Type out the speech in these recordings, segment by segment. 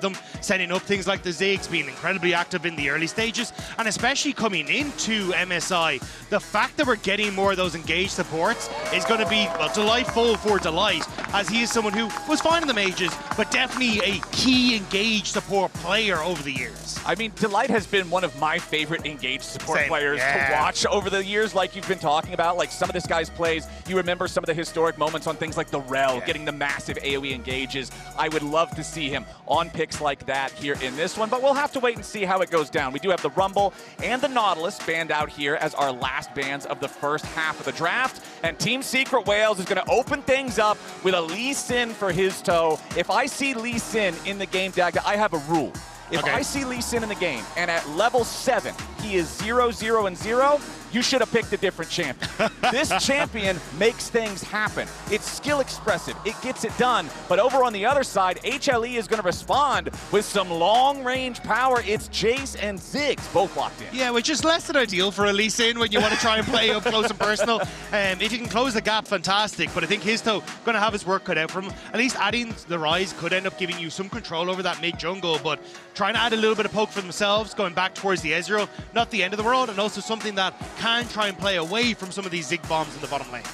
them, setting up things like the Ziggs, being incredibly active in the early stages, and especially coming into MSI, the fact that we're getting more of those engaged supports is going to be, well, delightful for Delight, as he is someone who was fine in the mages, but definitely a key engaged support player over the years. I mean, Delight has been one of my favorite engaged support players to watch over the years, like you've been talking about. Like some of this guy's plays, you remember some of the historic moments on things like the Rell, getting the massive AoE engages. I would love to see him on picks like that here in this one, but we'll have to wait and see how it goes down. We do have the Rumble and the Nautilus banned out here as our last bans of the first half of the draft, and Team Secret Whales is going to open things up with a Lee Sin for Hizto. If I see Lee Sin in the game, Dagda, I have a rule. If I see Lee Sin in the game, and at level 7, he is 0, 0, and 0, you should have picked a different champion. This champion makes things happen. It's skill expressive. It gets it done. But over on the other side, HLE is going to respond with some long-range power. It's Jayce and Ziggs both locked in. Yeah, which is less than ideal for a Lee Sin when you want to try and play up close and personal. If you can close the gap, fantastic. But I think Hizto going to have his work cut out for him. At least adding the Ryze could end up giving you some control over that mid-jungle, but trying to add a little bit of poke for themselves, going back towards the Ezreal, not the end of the world, and also something that can try and play away from some of these Zig bombs in the bottom lane.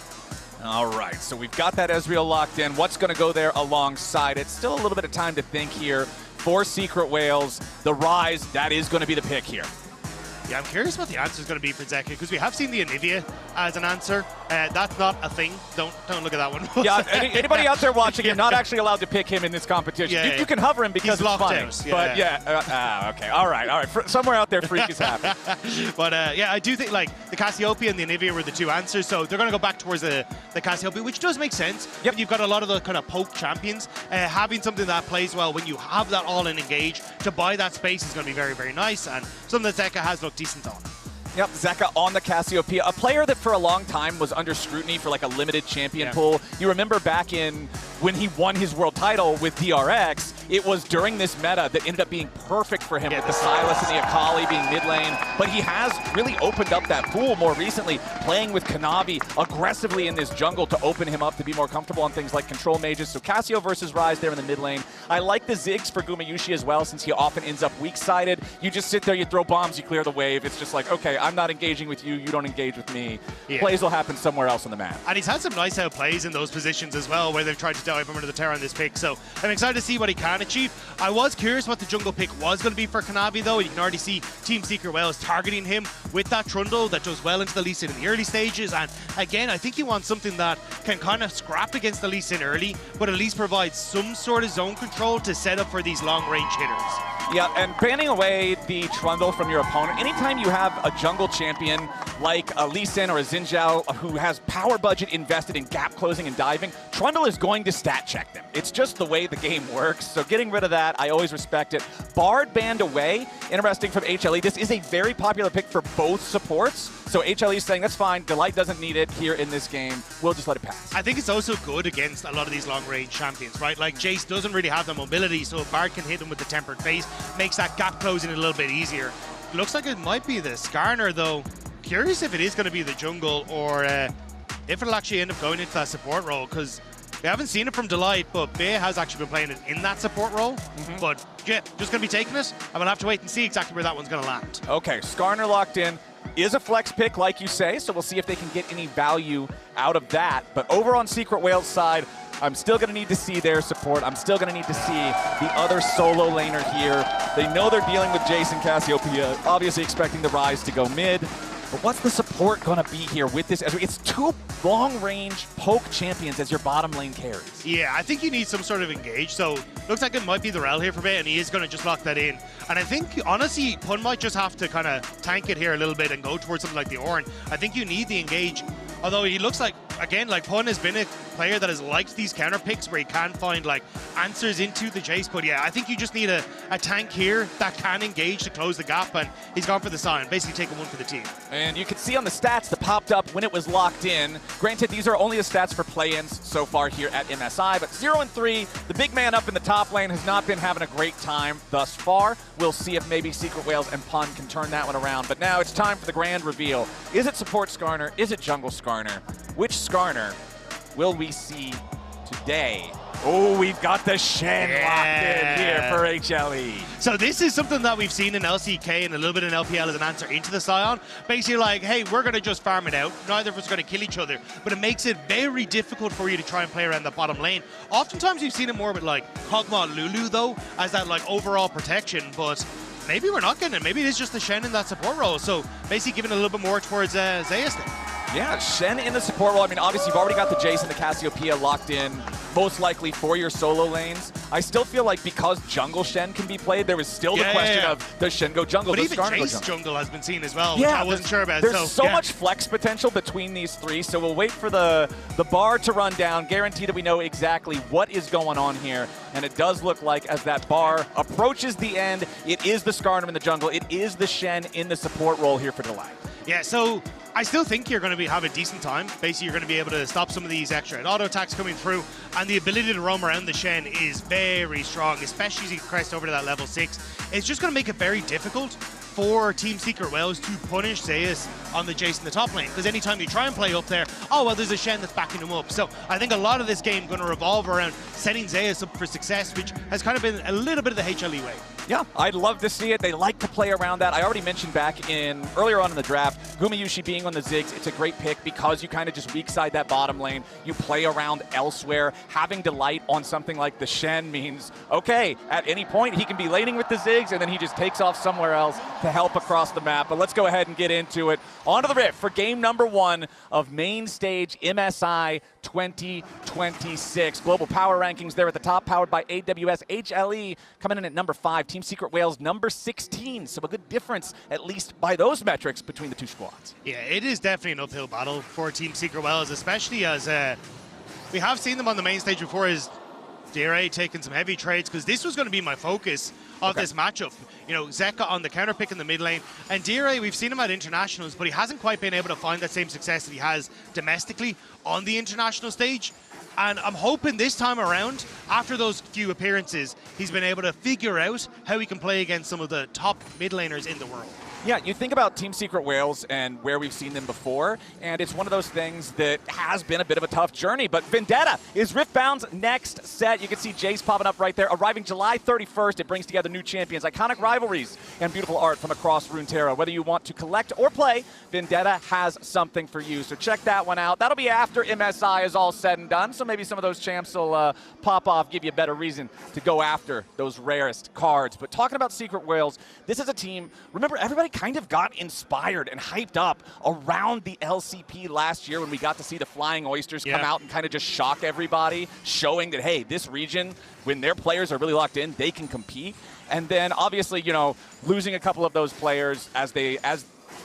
All right, so we've got that Ezreal locked in. What's going to go there alongside it? Still a little bit of time to think here for Secret Whales. The Ryze, that is going to be the pick here. Yeah, I'm curious what the answer is going to be for Zeka, because we have seen the Anivia as an answer. That's not a thing. Don't look at that one. Yeah, anybody out there watching, you're not actually allowed to pick him in this competition. You can hover him because it's funny. But okay, all right. Somewhere out there, freak is happening. But yeah, I do think like the Cassiopeia and the Anivia were the two answers, so they're going to go back towards the Cassiopeia, which does make sense. Yep. When you've got a lot of the kind of poke champions, having something that plays well when you have that all-in engage to buy that space is going to be very, very nice, and something that Zeka has looked decent on. Yep, Zeka on the Cassiopeia, a player that for a long time was under scrutiny for like a limited champion pool. You remember back in when he won his world title with DRX, it was during this meta that ended up being perfect for him with the Sylas and the Akali being mid lane. But he has really opened up that pool more recently, playing with Kanavi aggressively in this jungle to open him up to be more comfortable on things like control mages. So Cassio versus Ryze there in the mid lane. I like the Ziggs for Gumayusi as well, since he often ends up weak-sided. You just sit there, you throw bombs, you clear the wave. It's just like, okay, I'm not engaging with you, you don't engage with me. Plays will happen somewhere else on the map. And he's had some nice outplays in those positions as well, where they've tried to dive him under the tower on this pick. So I'm excited to see what he can achieve. I was curious what the jungle pick was going to be for Kanavi, though. You can already see Team Secret Whales targeting him with that Trundle that does well into the Lee Sin in the early stages. And again, I think he wants something that can kind of scrap against the Lee Sin early, but at least provide some sort of zone control to set up for these long-range hitters. Yeah, and banning away the Trundle from your opponent, anytime you have a jungle champion like a Lee Sin or a Xin Zhao who has power budget invested in gap closing and diving, Trundle is going to stat check them. It's just the way the game works, so getting rid of that, I always respect it. Bard banned away, interesting from HLE. This is a very popular pick for both supports, so HLE is saying, that's fine, Delight doesn't need it here in this game, we'll just let it pass. I think it's also good against a lot of these long-range champions, right? Like Jayce doesn't really have the mobility, so if Bard can hit him with the tempered face, makes that gap closing a little bit easier. Looks like it might be the Skarner, though. Curious if it is going to be the jungle, or if it'll actually end up going into that support role, because we haven't seen it from Delight, but Bie has actually been playing it in that support role. But yeah, just going to be taking it, and we'll have to wait and see exactly where that one's going to land. Okay, Skarner locked in. Is a flex pick, like you say, so we'll see if they can get any value out of that. But over on Secret Whales' side, I'm still going to need to see their support. I'm still going to need to see the other solo laner here. They know they're dealing with Jayce and Cassiopeia, obviously expecting the Ryze to go mid. But what's the support going to be here with this? It's two long-range poke champions as your bottom lane carries. Yeah, I think you need some sort of engage. So looks like it might be the Rell here for Bie, and he is going to just lock that in. And I think, honestly, Pun might just have to kind of tank it here a little bit and go towards something like the Ornn. I think you need the engage. Although he looks like, again, like Pun has been a player that has liked these counter picks where he can find like answers into the Jayce. But yeah, I think you just need a tank here that can engage to close the gap, and he's gone for the Sion, basically taking one for the team. And you can see on the stats that popped up when it was locked in. Granted, these are only the stats for play-ins so far here at MSI, but 0 and 3, the big man up in the top lane has not been having a great time thus far. We'll see if maybe Secret Whales and Pun can turn that one around. But now it's time for the grand reveal. Is it support Skarner? Is it jungle Skarner? Which Skarner will we see today Oh, we've got the Shen locked in here for HLE. So this is something that we've seen in LCK and a little bit in LPL as an answer into the Sion. Basically like, hey, we're going to just farm it out. Neither of us are going to kill each other. But it makes it very difficult for you to try and play around the bottom lane. Oftentimes we've seen it more with like Hanwha Lulu though, as that like overall protection. But maybe we're not getting it. Maybe it is just the Shen in that support role. So basically giving it a little bit more towards Zeus there. Yeah, Shen in the support role. I mean, obviously, you've already got the Jayce and the Cassiopeia locked in, most likely for your solo lanes. I still feel like because jungle Shen can be played, there was still the question of, does Shen go jungle? But does even Skarner Jayce jungle has been seen as well, which I wasn't sure about. There's so much flex potential between these three, so we'll wait for the bar to run down, guarantee that we know exactly what is going on here. And it does look like as that bar approaches the end, it is the Skarner in the jungle, it is the Shen in the support role here for Delight. Yeah, so I still think you're going to have a decent time. Basically, you're going to be able to stop some of these extra auto attacks coming through, and the ability to roam around the Shen is very strong, especially as you crest over to that level 6. It's just going to make it very difficult for Team Secret Wales to punish Zeus on the Jayce in the top lane, because anytime you try and play up there, oh, well, there's a Shen that's backing him up. So I think a lot of this game going to revolve around setting Zeus up for success, which has kind of been a little bit of the HLE way. Yeah, I'd love to see it. They like to play around that. I already mentioned back earlier on in the draft, Gumayusi being on the Ziggs, it's a great pick because you kind of just weak side that bottom lane. You play around elsewhere. Having Delight on something like the Shen means, okay, at any point he can be laning with the Ziggs and then he just takes off somewhere else to help across the map. But let's go ahead and get into it. On to the rift for game number 1 of main stage MSI 2026. Global power rankings there at the top, powered by AWS. HLE coming in at number 5. Team Secret Wales number 16. So a good difference, at least by those metrics, between the two squads. Yeah, it is definitely an uphill battle for Team Secret Wales, especially as we have seen them on the main stage before as Bie taking some heavy trades, because this was going to be my focus of this matchup. You know, Zeka on the counter pick in the mid lane, and Bie, we've seen him at internationals, but he hasn't quite been able to find that same success that he has domestically on the international stage. And I'm hoping this time around, after those few appearances, he's been able to figure out how he can play against some of the top mid laners in the world. Yeah, you think about Team Secret Wales and where we've seen them before, and it's one of those things that has been a bit of a tough journey. But Vendetta is Riftbound's next set. You can see Jayce popping up right there. Arriving July 31st, it brings together new champions, iconic rivalries, and beautiful art from across Runeterra. Whether you want to collect or play, Vendetta has something for you. So check that one out. That'll be after MSI is all said and done, so maybe some of those champs will pop off, give you a better reason to go after those rarest cards. But talking about Secret Wales, this is a team, remember, everybody kind of got inspired and hyped up around the LCP last year when we got to see the Flying Oysters come out and kind of just shock everybody, showing that, hey, this region, when their players are really locked in, they can compete. And then obviously, you know, losing a couple of those players as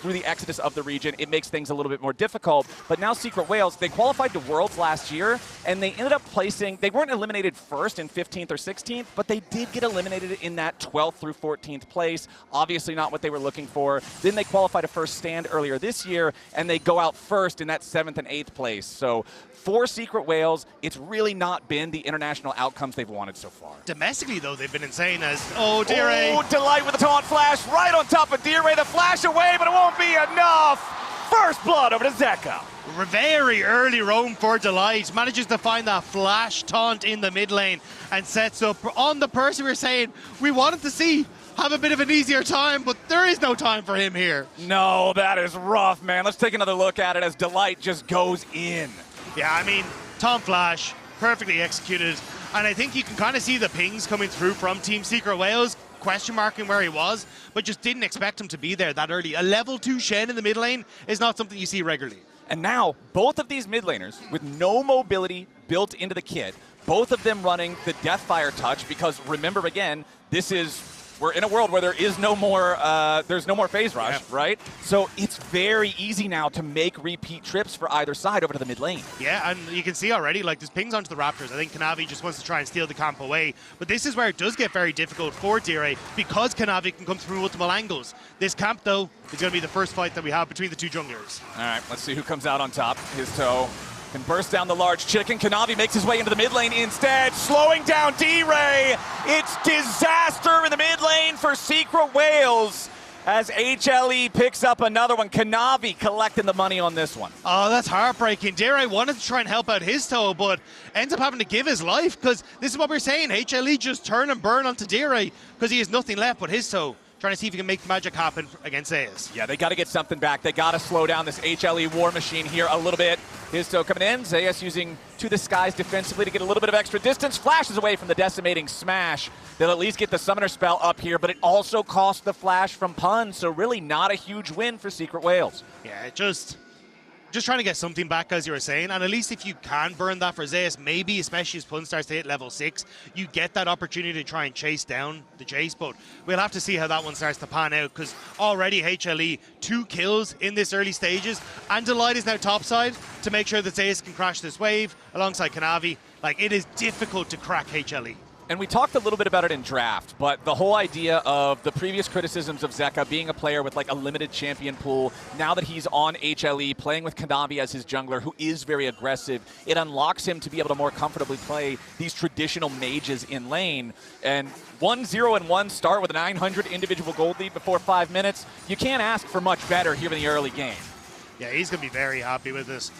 through the exodus of the region, it makes things a little bit more difficult. But now Secret Wales, they qualified to Worlds last year, and they ended up placing, they weren't eliminated first in 15th or 16th, but they did get eliminated in that 12th through 14th place. Obviously not what they were looking for. Then they qualified to first stand earlier this year, and they go out first in that 7th and 8th place. So for Secret Wales, it's really not been the international outcomes they've wanted so far. Domestically, though, they've been insane as, oh, Bie. Oh, Delight with a taunt flash right on top of Bie. The flash away, but it won't be enough. First blood over to Zeka. Very early roam for Delight. Manages to find that flash taunt in the mid lane and sets up on the person we're saying we wanted to see have a bit of an easier time, but there is no time for him here. No, that is rough, man. Let's take another look at it as Delight just goes in. Yeah, I mean, taunt flash, perfectly executed. And I think you can kind of see the pings coming through from Team Secret Wales, question marking where he was, but just didn't expect him to be there that early. A level 2 Shen in the mid lane is not something you see regularly. And now, both of these mid laners, with no mobility built into the kit, both of them running the Deathfire touch, because remember again, we're in a world where there is no more, there's no more phase rush, right? So it's very easy now to make repeat trips for either side over to the mid lane. Yeah, and you can see already, like, there's pings onto the Raptors. I think Kanavi just wants to try and steal the camp away. But this is where it does get very difficult for Bie, because Kanavi can come through multiple angles. This camp, though, is going to be the first fight that we have between the two junglers. All right, let's see who comes out on top. Hizto can burst down the large chicken. Kanavi makes his way into the mid lane instead, slowing down Bie. It's disaster in the mid lane for Secret Wales. as HLE picks up another one. Kanavi collecting the money on this one. Oh, that's heartbreaking. Dare wanted to try and help out Hizto, but ends up having to give his life, because this is what we're saying. HLE just turn and burn onto Dare because he has nothing left but Hizto, trying to see if he can make the magic happen against Zeus. Yeah, they got to get something back. They got to slow down this HLE war machine here a little bit. Hizto coming in. Zeus using To the Skies defensively to get a little bit of extra distance. Flashes away from the decimating smash. They'll at least get the summoner spell up here, but it also cost the flash from Pun, so really not a huge win for Secret Whales. Yeah, just trying to get something back, as you were saying, and at least if you can burn that for Zeus, maybe, especially as Pun starts to hit level 6, you get that opportunity to try and chase down the Jayce, but we'll have to see how that one starts to pan out, because already HLE 2 kills in this early stages, and Delight is now topside to make sure that Zeus can crash this wave alongside Kanavi. Like, it is difficult to crack HLE. And we talked a little bit about it in draft, but the whole idea of the previous criticisms of Zeka being a player with like a limited champion pool, now that he's on HLE, playing with Kanavi as his jungler, who is very aggressive, it unlocks him to be able to more comfortably play these traditional mages in lane. And 1-0-1 start with a 900 individual gold lead before 5 minutes. You can't ask for much better here in the early game. Yeah, he's going to be very happy with this.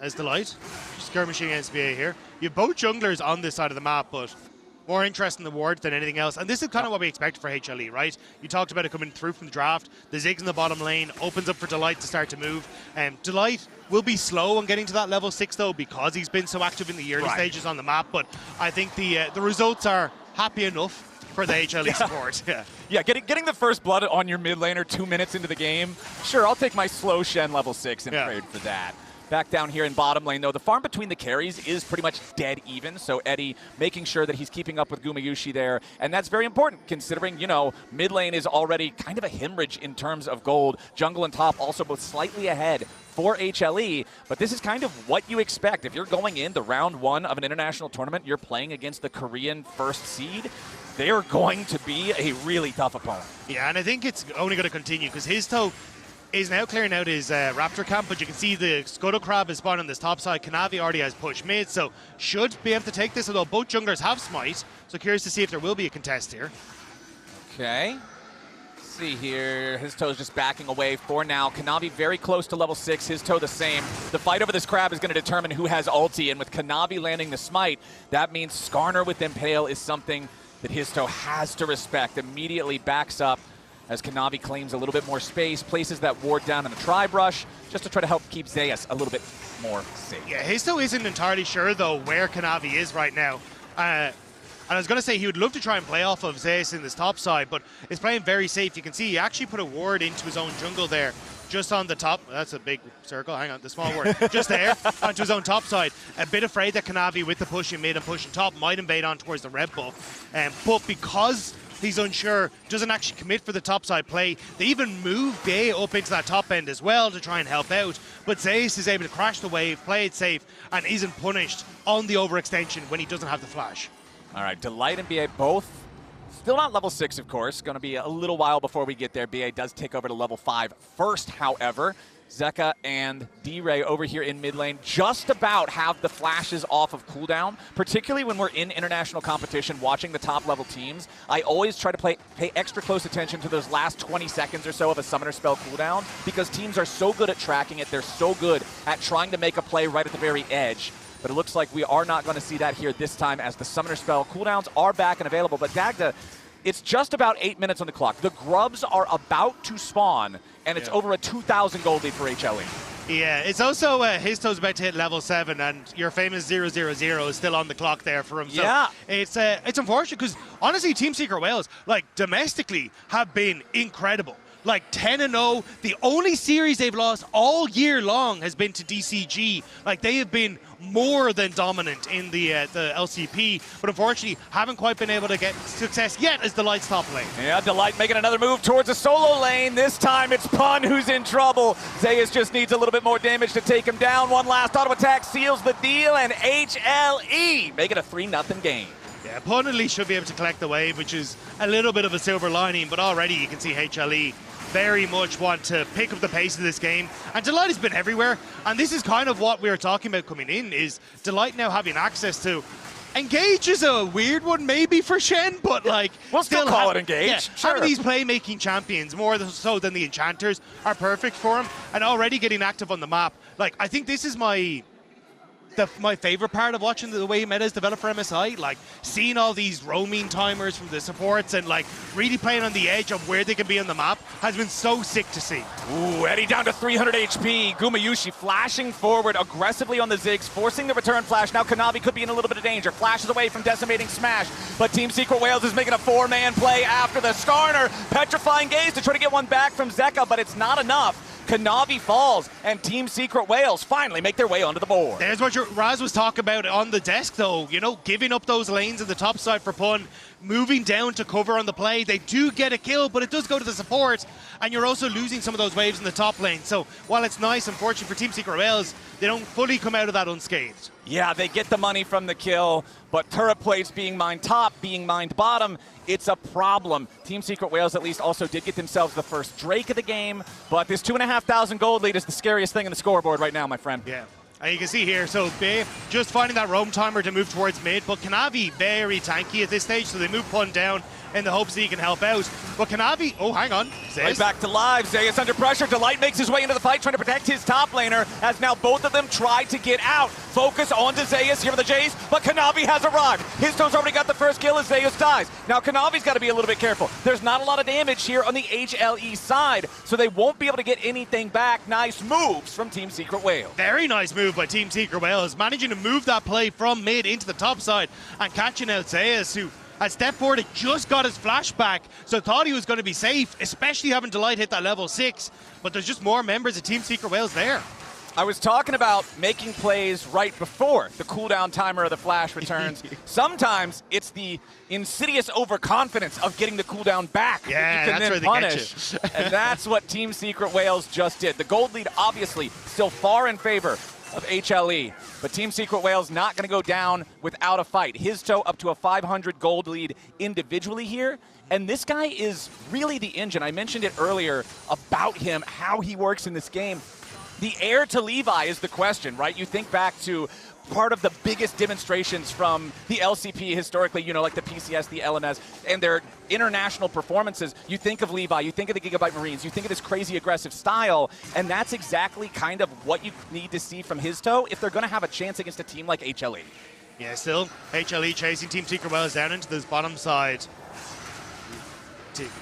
As Delight, skirmishing against Bie here. You have both junglers on this side of the map, but more interest in the ward than anything else. And this is kind of what we expect for HLE, right? You talked about it coming through from the draft. The Ziggs in the bottom lane opens up for Delight to start to move. Delight will be slow on getting to that level 6, though, because he's been so active in the early stages on the map. But I think the results are happy enough for the HLE support. Yeah, getting the first blood on your mid laner 2 minutes into the game. Sure, I'll take my slow Shen level 6 and trade for that. Back down here in bottom lane, though, the farm between the carries is pretty much dead even, so Eddie making sure that he's keeping up with Gumayusi there, and that's very important considering, you know, mid lane is already kind of a hemorrhage in terms of gold. Jungle and top also both slightly ahead for HLE, but this is kind of what you expect. If you're going into round 1 of an international tournament, you're playing against the Korean first seed, they're going to be a really tough opponent. Yeah, and I think it's only going to continue, because Hizto is now clearing out his Raptor camp, but you can see the Scuttle Crab is spawned on this top side. Kanavi already has push mid, so should be able to take this, although both junglers have smite. So curious to see if there will be a contest here. Okay. Let's see here. Hizto's just backing away for now. Kanavi very close to level 6. Hizto the same. The fight over this crab is going to determine who has ulti, and with Kanavi landing the smite, that means Skarner with Impale is something that Hizto has to respect. Immediately backs up as Kanavi claims a little bit more space, places that ward down in the tri-brush, just to try to help keep Zeus a little bit more safe. Yeah, Hizto isn't entirely sure, though, where Kanavi is right now. And I was going to say he would love to try and play off of Zeus in this top side, but is playing very safe. You can see he actually put a ward into his own jungle there, just on the top. That's a big circle. Hang on, the small ward. Just there, onto his own top side. A bit afraid that Kanavi, with the pushing mid and pushing top, might invade on towards the red buff. But because he's unsure, doesn't actually commit for the topside play. They even move Bie up into that top end as well to try and help out. But Zeus is able to crash the wave, play it safe, and isn't punished on the overextension when he doesn't have the flash. All right, Delight and Bie both still not level 6, of course. Going to be a little while before we get there. Bie does take over to level 5 first, however. Zeka and D-Ray over here in mid lane just about have the flashes off of cooldown, particularly when we're in international competition watching the top level teams. I always try to pay extra close attention to those last 20 seconds or so of a summoner spell cooldown, because teams are so good at tracking it. They're so good at trying to make a play right at the very edge. But it looks like we are not going to see that here this time, as the summoner spell cooldowns are back and available. But Dagda, it's just about 8 minutes on the clock. The grubs are about to spawn, and it's over a 2,000 gold lead for HLE. Yeah, it's also Hizto's about to hit level 7, and your famous 000 is still on the clock there for him. So yeah, it's unfortunate, because honestly, Team Secret Whales, like, domestically have been incredible. Like 10-0, the only series they've lost all year long has been to DCG. Like, they have been more than dominant in the LCP, but unfortunately haven't quite been able to get success yet as Delight's top lane. Yeah, Delight making another move towards a solo lane. This time it's Pun who's in trouble. Zeus just needs a little bit more damage to take him down. One last auto attack seals the deal, and HLE make it a 3-0 game. Yeah, Pun at least should be able to collect the wave, which is a little bit of a silver lining, but already you can see HLE very much want to pick up the pace of this game. And Delight has been everywhere, and this is kind of what we were talking about coming in, is Delight now having access to Engage is a weird one maybe for Shen, but like... We'll still call it Engage. Yeah, sure. Having these playmaking champions, more so than the enchanters, are perfect for him, and already getting active on the map. Like, I think this is my favorite part of watching the way metas develop for MSI, like seeing all these roaming timers from the supports and like really playing on the edge of where they can be on the map has been so sick to see. Ooh, Eddie down to 300 HP. Gumayusi flashing forward aggressively on the Ziggs, forcing the return flash. Now Kanavi could be in a little bit of danger. Flashes away from decimating Smash, but Team Secret Whales is making a 4-man play after the Skarner. Petrifying gaze to try to get one back from Zeka, but it's not enough. Kanavi falls, and Team Secret Whales finally make their way onto the board. There's what Ryze was talking about on the desk, though. You know, giving up those lanes in the top side for Pun, moving down to cover on the play. They do get a kill, but it does go to the support, and you're also losing some of those waves in the top lane. So while it's nice, unfortunately for Team Secret Whales, they don't fully come out of that unscathed. Yeah, they get the money from the kill, but turret plates being mined top, being mined bottom, it's a problem. Team Secret Whales at least also did get themselves the first Drake of the game, but this 2,500 gold lead is the scariest thing in the scoreboard right now, my friend. Yeah. And you can see here, so Bie just finding that roam timer to move towards mid, but Kanavi very tanky at this stage, so they move Pun down in the hopes that he can help out. But Kanavi, oh, hang on. Zeus. Right back to live. Zeus under pressure. Delight makes his way into the fight, trying to protect his top laner, as now both of them try to get out. Focus onto Zeus here for the Jayce, but Kanavi has arrived. Hizto's already got the first kill as Zeus dies. Now Kanavi's got to be a little bit careful. There's not a lot of damage here on the HLE side, so they won't be able to get anything back. Nice moves from Team Secret Whales. Very nice move by Team Secret Whales, managing to move that play from mid into the top side and catching out Zeus, who had stepped forward, it just got his flashback, so thought he was going to be safe, especially having Delight hit that level 6. But there's just more members of Team Secret Whales there. I was talking about making plays right before the cooldown timer of the flash returns. Sometimes it's the insidious overconfidence of getting the cooldown back yeah, that you can that's then where they punish. get you. And that's what Team Secret Whales just did. The gold lead obviously still far in favor of HLE, but Team Secret Whales not going to go down without a fight. Hizto up to a 500 gold lead individually here, and this guy is really the engine. I mentioned it earlier about him, how he works in this game. The heir to Levi is the question, right? You think back to part of the biggest demonstrations from the LCP historically, you know, like the PCS, the LMS, and their international performances. You think of Levi, you think of the Gigabyte Marines, you think of this crazy aggressive style, and that's exactly kind of what you need to see from Hizto if they're going to have a chance against a team like HLE. Yeah, still, HLE chasing Team Secret Whales down into this bottom side.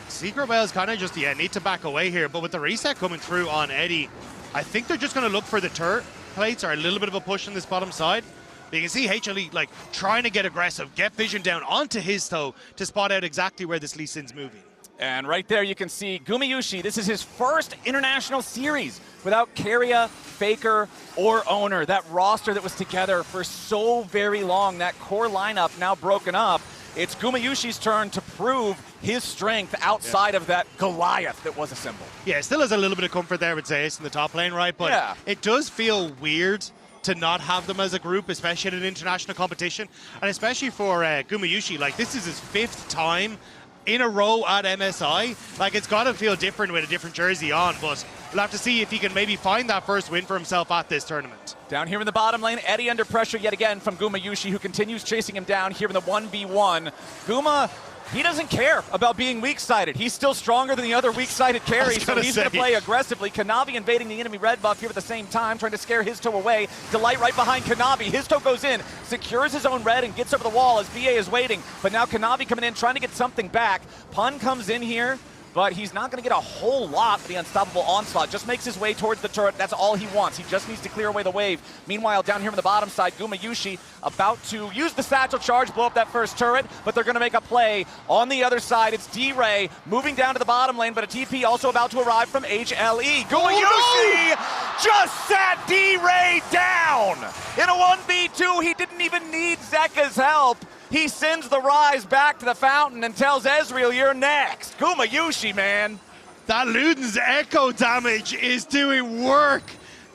Secret Whales kind of just, need to back away here, but with the reset coming through on Eddie, I think they're just going to look for the turret plates or a little bit of a push on this bottom side. But you can see HLE like trying to get aggressive, get vision down onto Hizto to spot out exactly where this Lee Sin's moving. And right there you can see Gumayusi. This is his first international series without Keria, Faker, or Owner. That roster that was together for so very long, that core lineup now broken up. It's Gumayusi's turn to prove his strength outside of that Goliath that was assembled. Yeah, still has a little bit of comfort there with Zeus in the top lane, right? But it does feel weird to not have them as a group, especially in an international competition. And especially for Gumayusi, like this is his 5th time in a row at MSI. Like it's got to feel different with a different jersey on, but we'll have to see if he can maybe find that first win for himself at this tournament. Down here in the bottom lane, Eddie under pressure yet again from Gumayusi, who continues chasing him down here in the 1v1. Guma, he doesn't care about being weak-sided. He's still stronger than the other weak-sided carries, so he's going to play aggressively. Kanavi invading the enemy red buff here at the same time, trying to scare Hizto away. Delight right behind Kanavi. Hizto goes in, secures his own red, and gets over the wall as BA is waiting. But now Kanavi coming in, trying to get something back. Pun comes in here, but he's not going to get a whole lot of the unstoppable onslaught. Just makes his way towards the turret. That's all he wants. He just needs to clear away the wave. Meanwhile, down here on the bottom side, Gumayusi about to use the satchel charge, blow up that first turret, but they're going to make a play. On the other side, it's D-Ray moving down to the bottom lane, but a TP also about to arrive from HLE. Gumayusi just sat D-Ray down. In a 1v2, he didn't even need Zeka's help. He sends the Ryze back to the fountain and tells Ezreal, you're next. Gumayusi, man. That Luden's echo damage is doing work.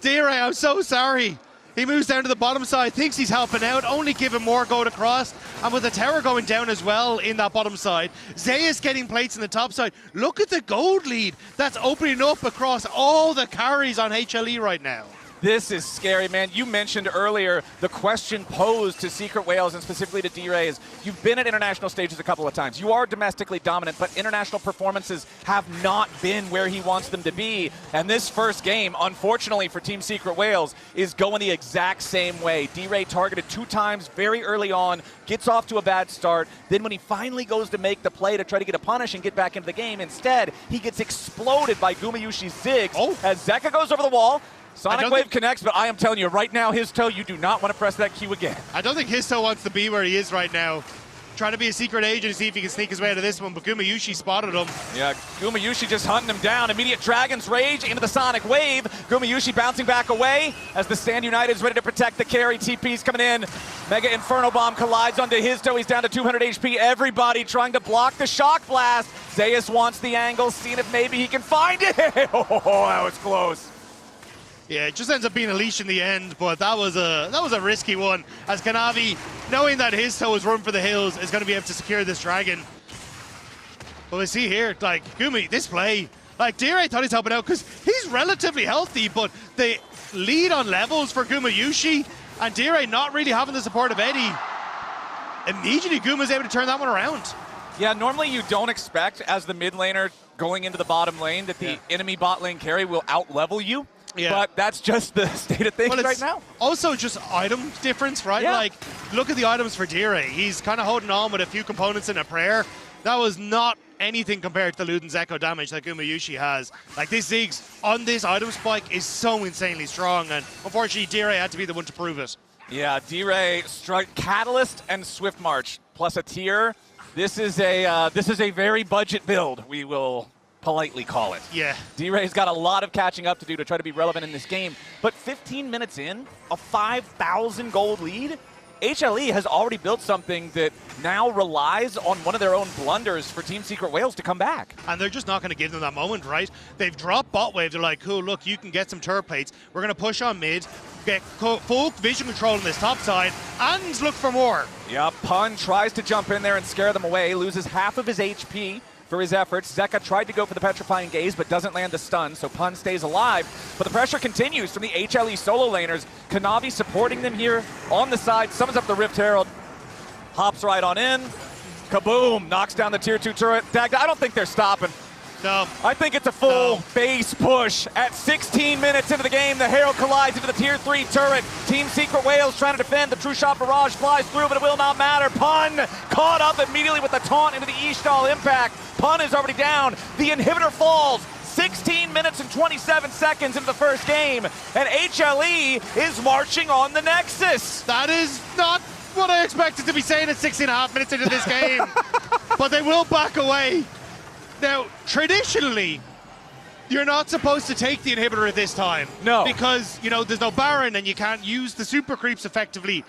D-Ray, I'm so sorry. He moves down to the bottom side, thinks he's helping out, only give him more gold across. And with the tower going down as well in that bottom side, Zeus getting plates in the top side. Look at the gold lead that's opening up across all the carries on HLE right now. This is scary, man. You mentioned earlier the question posed to Secret Whales and specifically to D-Ray is you've been at international stages a couple of times. You are domestically dominant, but international performances have not been where he wants them to be. And this first game, unfortunately for Team Secret Whales, is going the exact same way. D-Ray targeted 2 times very early on, gets off to a bad start. Then when he finally goes to make the play to try to get a punish and get back into the game, instead, he gets exploded by Gumayusi's Ziggs as Zeka goes over the wall. Sonic Wave connects, but I am telling you right now, Hizto, you do not want to press that Q again. I don't think Hizto wants to be where he is right now. Trying to be a secret agent to see if he can sneak his way out of this one, but Gumayusi spotted him. Yeah, Gumayusi just hunting him down. Immediate Dragon's Rage into the Sonic Wave. Gumayusi bouncing back away as the Stand United is ready to protect the carry. TP's coming in. Mega Inferno Bomb collides onto Hizto. He's down to 200 HP. Everybody trying to block the Shock Blast. Zeus wants the angle, seeing if maybe he can find it. Oh, that was close. Yeah, it just ends up being a leash in the end, but that was a risky one. As Kanavi, knowing that Hizto is run for the hills, is going to be able to secure this dragon. But we see here, like, Gumi, this play, like, D-Ray thought he's helping out because he's relatively healthy, but the lead on levels for Gumayusi and D-Ray not really having the support of Eddie. Immediately, Guma's able to turn that one around. Yeah, normally you don't expect, as the mid laner going into the bottom lane, that the enemy bot lane carry will out-level you. Yeah. But that's just the state of things right now. Also just item difference, right? Yeah. Like, look at the items for D-Ray. He's kind of holding on with a few components in a prayer. That was not anything compared to Luden's Echo damage that Gumayusi has. Like, this Ziggs on this item spike is so insanely strong, and unfortunately D-Ray had to be the one to prove it. Yeah, D-Ray struck Catalyst and Swift March plus a tier. This is a very budget build, we will politely call it. Yeah. D-Ray's got a lot of catching up to do to try to be relevant in this game, but 15 minutes in, a 5,000 gold lead, HLE has already built something that now relies on one of their own blunders for Team Secret Whales to come back. And they're just not going to give them that moment, right? They've dropped bot wave. They're like, cool, look, you can get some turret plates. We're going to push on mid, get full vision control on this top side, and look for more. Yeah, Pun tries to jump in there and scare them away, loses half of his HP for his efforts. Zeka tried to go for the Petrifying Gaze, but doesn't land the stun, so Pun stays alive. But the pressure continues from the HLE solo laners. Kanavi supporting them here on the side, summons up the Rift Herald, hops right on in. Kaboom! Knocks down the tier 2 turret. Dagda, I don't think they're stopping. No. I think it's a full base push. At 16 minutes into the game, the Herald collides into the tier 3 turret. Team Secret Whales trying to defend. The True Shot Barrage flies through, but it will not matter. Pun caught up immediately with the taunt into the E-stall impact. Pun is already down. The inhibitor falls. 16 minutes and 27 seconds into the first game, and HLE is marching on the Nexus. That is not what I expected to be saying at 16.5 minutes into this game, but they will back away. Now, traditionally, you're not supposed to take the inhibitor at this time. No. Because, you know, there's no Baron and you can't use the super creeps effectively.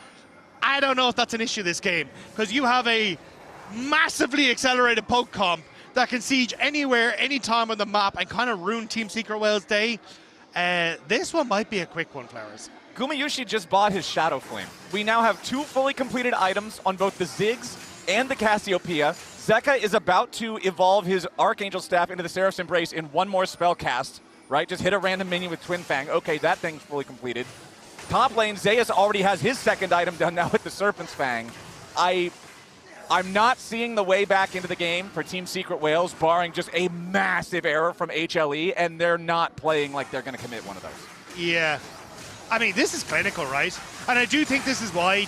I don't know if that's an issue this game, because you have a massively accelerated poke comp that can siege anywhere, anytime on the map and kind of ruin Team Secret Whales' day. This one might be a quick one, Flowers. Gumayusi just bought his Shadow Flame. We now have 2 fully completed items on both the Ziggs and the Cassiopeia. Zeka is about to evolve his Archangel Staff into the Seraph's Embrace in 1 more spell cast, right? Just hit a random minion with Twin Fang. Okay, that thing's fully completed. Top lane, Zeus already has his 2nd item done now with the Serpent's Fang. I'm not seeing the way back into the game for Team Secret Whales, barring just a massive error from HLE, and they're not playing like they're going to commit one of those. Yeah. I mean, this is clinical, right? And I do think this is why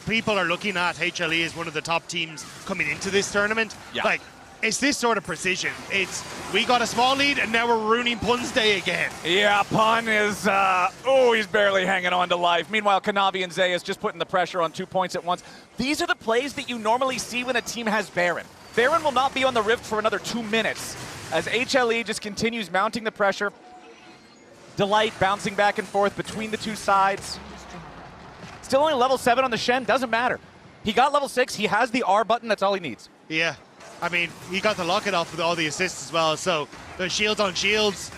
people are looking at HLE as one of the top teams coming into this tournament. Yeah. Like, it's this sort of precision. It's, we got a small lead and now we're ruining Pun's day again. Yeah, Pun is, he's barely hanging on to life. Meanwhile, Kanavi and Zeus just putting the pressure on 2 points at once. These are the plays that you normally see when a team has Baron. Baron will not be on the Rift for another 2 minutes as HLE just continues mounting the pressure. Delight bouncing back and forth between the 2 sides. Still only level 7 on the Shen, doesn't matter. He got level 6, he has the R button, that's all he needs. Yeah, I mean, he got the locket off with all the assists as well, so the shields on shields,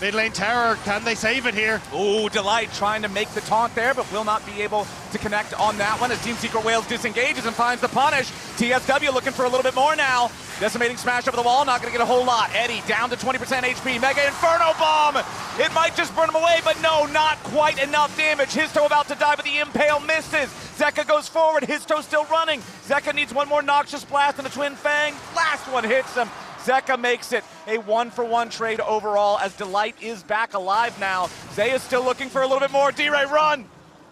Mid lane tower, can they save it here? Ooh, Delight trying to make the taunt there, but will not be able to connect on that one as Team Secret Whales disengages and finds the punish. TSW looking for a little bit more now. Decimating smash over the wall, not gonna get a whole lot. Eddie down to 20% HP, Mega Inferno Bomb! It might just burn him away, but no, not quite enough damage. Hizto about to die, but the Impale misses. Zeka goes forward, Hizto still running. Zeka needs one more Noxious Blast and a Twin Fang. Last one hits him. Zeka makes it a 1-for-1 trade overall as Delight is back alive now. Zay is still looking for a little bit more. D-Ray, run!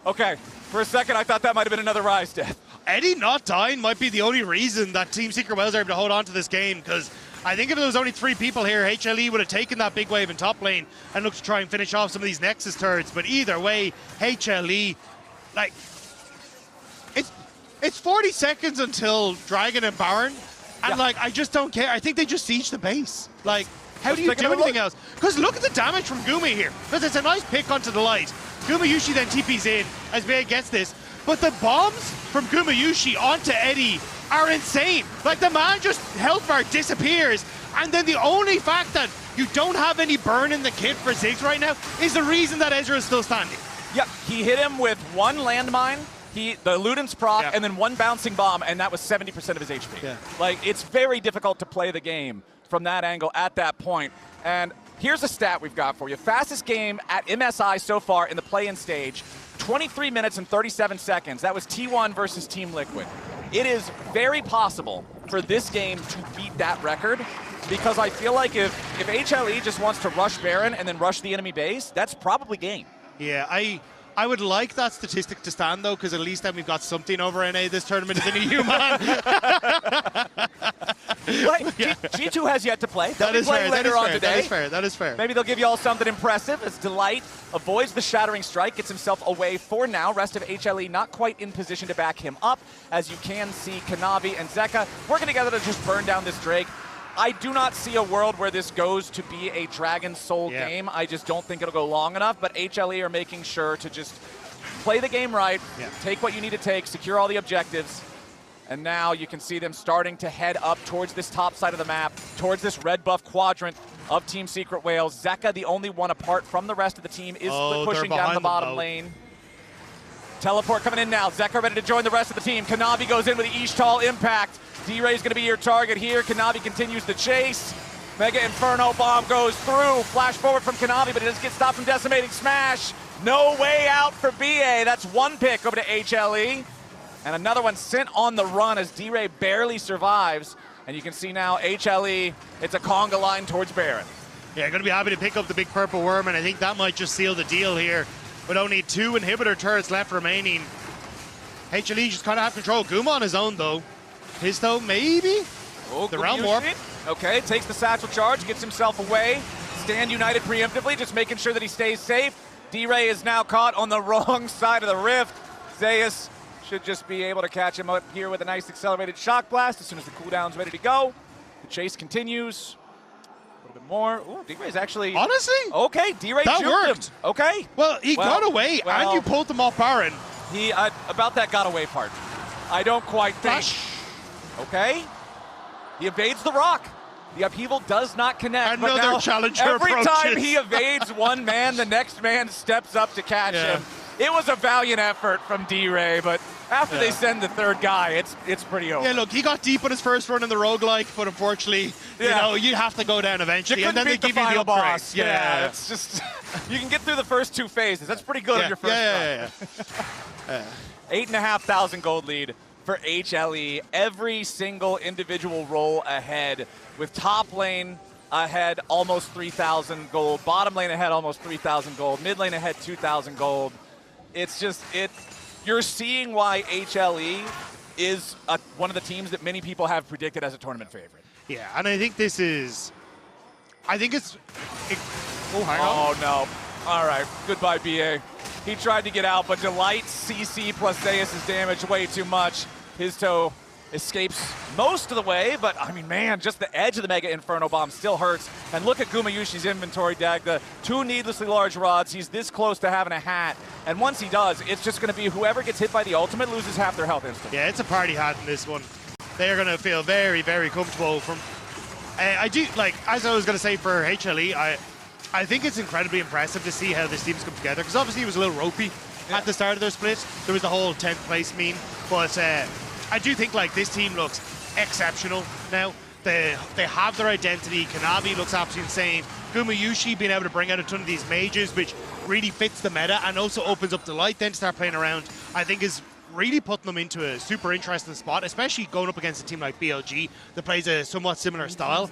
Okay, for a second I thought that might have been another Ryze death. Eddie not dying might be the only reason that Team Secret Whales are able to hold on to this game, because I think if there was only 3 people here, HLE would have taken that big wave in top lane and looked to try and finish off some of these Nexus turrets. But either way, HLE, like, it's 40 seconds until Dragon and Baron, and like, I just don't care. I think they just siege the base. Like, how do you do anything else? Because look at the damage from Gumi here. Because it's a nice pick onto the light. Gumayusi then TP's in as Bie gets this. But the bombs from Gumayusi onto Eddie are insane. Like, the man just health bar disappears. And then the only fact that you don't have any burn in the kit for Ziggs right now is the reason that Ezreal is still standing. Yep, he hit him with 1 landmine, the Luden's proc, and then 1 bouncing bomb, and that was 70% of his HP. Yeah. Like, it's very difficult to play the game from that angle at that point. And here's a stat we've got for you. Fastest game at MSI so far in the play-in stage, 23 minutes and 37 seconds. That was T1 versus Team Liquid. It is very possible for this game to beat that record, because I feel like if HLE just wants to rush Baron and then rush the enemy base, that's probably game. Yeah, I would like that statistic to stand, though, because at least then we've got something over NA this tournament as an EU man. G2 has yet to play. That is fair. Later on today. That is fair. That is fair. Maybe they'll give you all something impressive as Delight avoids the Shattering Strike, gets himself away for now. Rest of HLE not quite in position to back him up. As you can see, Kanavi and Zeka working together to just burn down this Drake. I do not see a world where this goes to be a Dragon Soul game. I just don't think it'll go long enough, but HLE are making sure to just play the game right, take what you need to take, secure all the objectives, and now you can see them starting to head up towards this top side of the map, towards this red buff quadrant of Team Secret Whales. Zeka, the only one apart from the rest of the team, is pushing down the bottom lane. Teleport coming in now. Zeka ready to join the rest of the team. Kanavi goes in with the Ishtal impact. D-Ray's gonna be your target here. Kanavi continues the chase. Mega Inferno Bomb goes through. Flash forward from Kanavi, but it does get stopped from Decimating Smash. No way out for Bie. That's 1 pick over to HLE. And another one sent on the run as D-Ray barely survives. And you can see now HLE, it's a conga line towards Baron. Yeah, gonna be happy to pick up the big purple worm, and I think that might just seal the deal here. With only 2 inhibitor turrets left remaining. HLE just kind of have control. Guma on his own, though. Hizto, maybe? Oh, the Realm Warp. Okay, takes the satchel charge, gets himself away. Stand united preemptively, just making sure that he stays safe. D-Ray is now caught on the wrong side of the rift. Zeus should just be able to catch him up here with a nice accelerated shock blast as soon as the cooldown's ready to go. The chase continues. A little bit more. Ooh, D-Ray's actually... Honestly? Okay, D-Ray that worked. Him. Okay. Well, he got away, and you pulled them off Baron. He, about that got away part, I don't quite think. Okay. He evades the rock. The upheaval does not connect. Another challenger every approaches. time he evades one man, the next man steps up to catch him. It was a valiant effort from D-Ray, but after they send the 3rd guy, it's pretty over. Yeah, look, he got deep on his first run in the roguelike, but unfortunately, you know, you have to go down eventually, and then they give you the boss. Yeah, it's just, you can get through the first 2 phases. That's pretty good on your first run. 8,500 gold lead for HLE. Every single individual roll ahead, with top lane ahead almost 3,000 gold, bottom lane ahead almost 3,000 gold, mid lane ahead 2,000 gold. It's just, you're seeing why HLE is one of the teams that many people have predicted as a tournament favorite. Yeah, and I think this is, oh, hang on. Oh no. All right, goodbye BA. He tried to get out, but Delight CC plus Zeus' damage way too much. Hizto escapes most of the way, but I mean, man, just the edge of the Mega Inferno Bomb still hurts. And look at Gumayusi's inventory, Dagda. 2 needlessly large rods. He's this close to having a hat. And once he does, it's just going to be whoever gets hit by the ultimate loses half their health instantly. Yeah, it's a party hat in this one. They're going to feel very, very comfortable from... I do, like, as I was going to say for HLE, I think it's incredibly impressive to see how this team's come together, because obviously it was a little ropey at the start of their split. There was the whole 10th place meme, but I do think like this team looks exceptional now. They have their identity. Kanavi looks absolutely insane. Gumayusi being able to bring out a ton of these mages, which really fits the meta and also opens up the light then to start playing around, I think is really putting them into a super interesting spot, especially going up against a team like BLG that plays a somewhat similar style.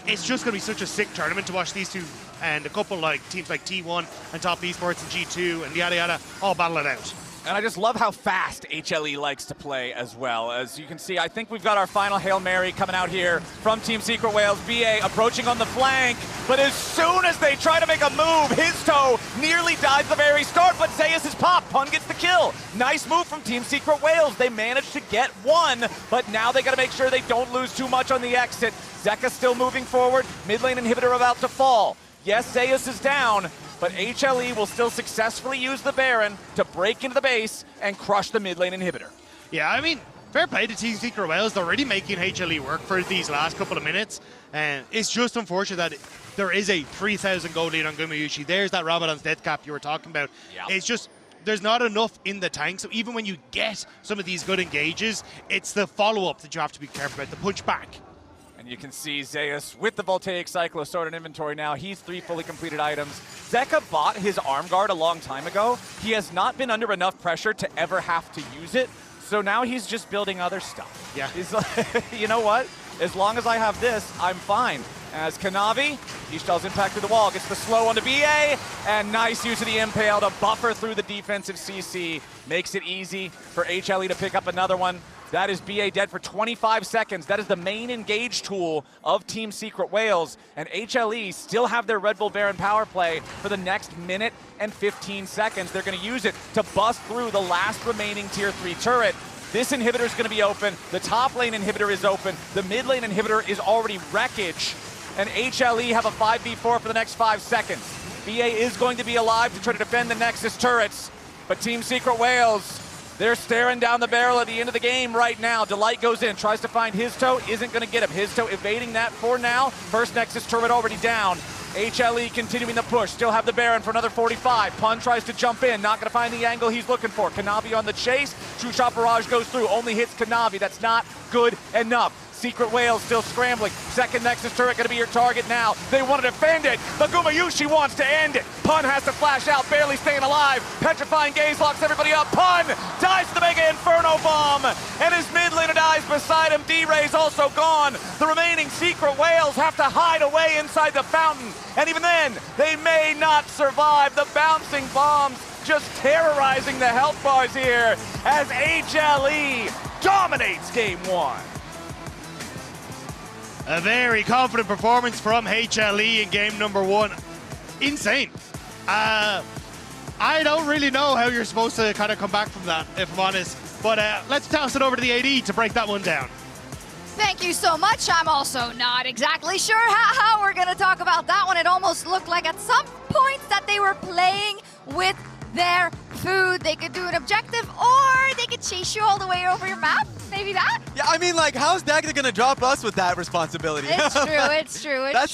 It's just going to be such a sick tournament to watch these two and a couple like teams like T1 and Top Esports and G2 and yada yada all battle it out. And I just love how fast HLE likes to play as well. As you can see, I think we've got our final Hail Mary coming out here from Team Secret Whales. Bie approaching on the flank, but as soon as they try to make a move, Hizto nearly dies at the very start, but Zeus is popped. Pun gets the kill. Nice move from Team Secret Whales. They managed to get one, but now they got to make sure they don't lose too much on the exit. Zeka still moving forward. Mid lane inhibitor about to fall. Yes, Zeus is down, but HLE will still successfully use the Baron to break into the base and crush the mid lane inhibitor. Yeah, I mean, fair play to Team Secret Whales. They're really making HLE work for these last couple of minutes. And it's just unfortunate that there is a 3,000 gold lead on Gumayusi. There's that Rabadon's death cap you were talking about. Yep. It's just, there's not enough in the tank. So even when you get some of these good engages, it's the follow-up that you have to be careful about, the punch back. And you can see Zeus with the Voltaic Cyclo sorted inventory now. He's 3 fully completed items. Zeka bought his arm guard a long time ago. He has not been under enough pressure to ever have to use it. So now he's just building other stuff. Yeah. He's like, you know what? As long as I have this, I'm fine. As Kanavi, Ishtal's impact through the wall, gets the slow onto BA, and nice use of the Impale to buffer through the defensive CC. Makes it easy for HLE to pick up another one. That is BA dead for 25 seconds. That is the main engage tool of Team Secret Whales. And HLE still have their Red Bull Baron power play for the next minute and 15 seconds. They're going to use it to bust through the last remaining Tier 3 turret. This inhibitor is going to be open. The top lane inhibitor is open. The mid lane inhibitor is already wreckage. And HLE have a 5v4 for the next 5 seconds. BA is going to be alive to try to defend the Nexus turrets. But Team Secret Whales, they're staring down the barrel at the end of the game right now. Delight goes in, tries to find Hizto, isn't going to get him. Hizto evading that for now. First Nexus turret already down. HLE continuing the push, still have the Baron for another 45. Pun tries to jump in, not going to find the angle he's looking for. Kanavi on the chase, True Shot Barrage goes through, only hits Kanavi. That's not good enough. Secret Whales still scrambling. Second Nexus turret going to be your target now. They want to defend it, but Gumayusi wants to end it. Pun has to flash out, barely staying alive. Petrifying Gaze locks everybody up. Pun dies to the Mega Inferno Bomb, and his mid laner dies beside him. D-Ray's also gone. The remaining Secret Whales have to hide away inside the fountain, and even then, they may not survive. The bouncing bombs just terrorizing the health bars here as HLE dominates game 1. A very confident performance from HLE in game number 1. Insane. I don't really know how you're supposed to kind of come back from that, if I'm honest. But let's toss it over to the AD to break that one down. Thank you so much. I'm also not exactly sure how we're going to talk about that one. It almost looked like at some points that they were playing with their food. They could do an objective, or they could chase you all the way over your map. Maybe that? Yeah, I mean, like, how's Dagda gonna drop us with that responsibility? It's true, it's true, it's true.